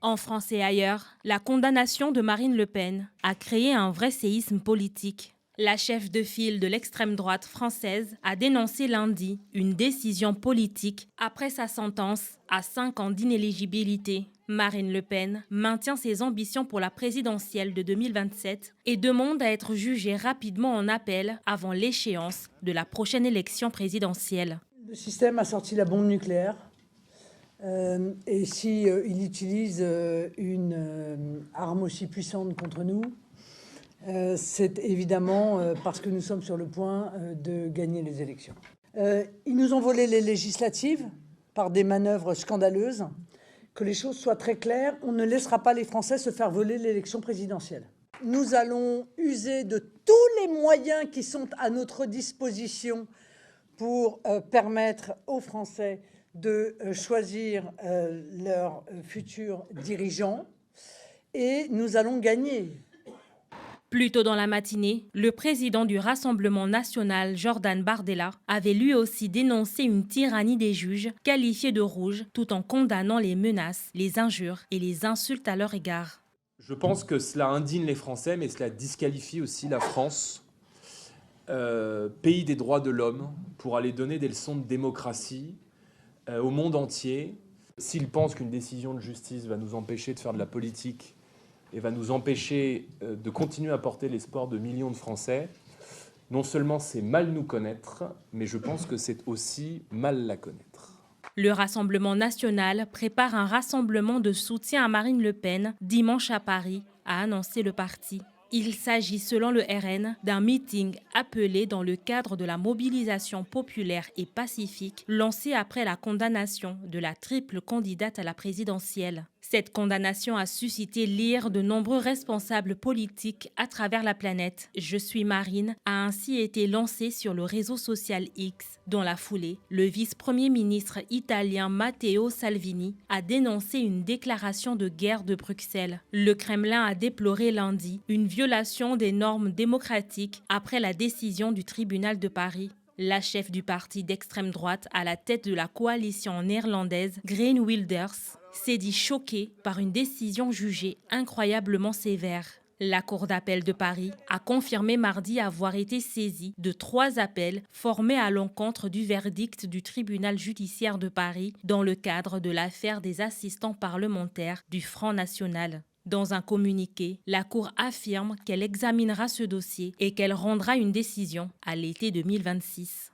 En France et ailleurs, la condamnation de Marine Le Pen a créé un vrai séisme politique. La chef de file de l'extrême droite française a dénoncé lundi une décision politique après sa sentence à 5 ans d'inéligibilité. Marine Le Pen maintient ses ambitions pour la présidentielle de 2027 et demande à être jugée rapidement en appel avant l'échéance de la prochaine élection présidentielle. Le système a sorti la bombe nucléaire. Et si il utilise une arme aussi puissante contre nous, c'est évidemment parce que nous sommes sur le point de gagner les élections. Ils nous ont volé les législatives par des manœuvres scandaleuses. Que les choses soient très claires, on ne laissera pas les Français se faire voler l'élection présidentielle. Nous allons user de tous les moyens qui sont à notre disposition pour permettre aux Français de choisir leurs futurs dirigeants et nous allons gagner. Plus tôt dans la matinée, le président du Rassemblement national, Jordan Bardella, avait lui aussi dénoncé une tyrannie des juges, qualifiée de rouge, tout en condamnant les menaces, les injures et les insultes à leur égard. Je pense que cela indigne les Français, mais cela disqualifie aussi la France, pays des droits de l'homme, pour aller donner des leçons de démocratie au monde entier. S'ils pensent qu'une décision de justice va nous empêcher de faire de la politique et va nous empêcher de continuer à porter l'espoir de millions de Français, non seulement c'est mal nous connaître, mais je pense que c'est aussi mal la connaître. Le Rassemblement national prépare un rassemblement de soutien à Marine Le Pen dimanche à Paris, a annoncé le parti. Il s'agit, selon le RN, d'un meeting appelé dans le cadre de la mobilisation populaire et pacifique lancée après la condamnation de la triple candidate à la présidentielle. Cette condamnation a suscité l'ire de nombreux responsables politiques à travers la planète. Je suis Marine a ainsi été lancé sur le réseau social X. Dans la foulée, le vice-premier ministre italien Matteo Salvini a dénoncé une déclaration de guerre de Bruxelles. Le Kremlin a déploré lundi une violation des normes démocratiques après la décision du tribunal de Paris. La chef du parti d'extrême droite à la tête de la coalition néerlandaise, Geert Wilders, s'est dit choquée par une décision jugée incroyablement sévère. La Cour d'appel de Paris a confirmé mardi avoir été saisie de 3 appels formés à l'encontre du verdict du tribunal judiciaire de Paris dans le cadre de l'affaire des assistants parlementaires du Front National. Dans un communiqué, la Cour affirme qu'elle examinera ce dossier et qu'elle rendra une décision à l'été 2026.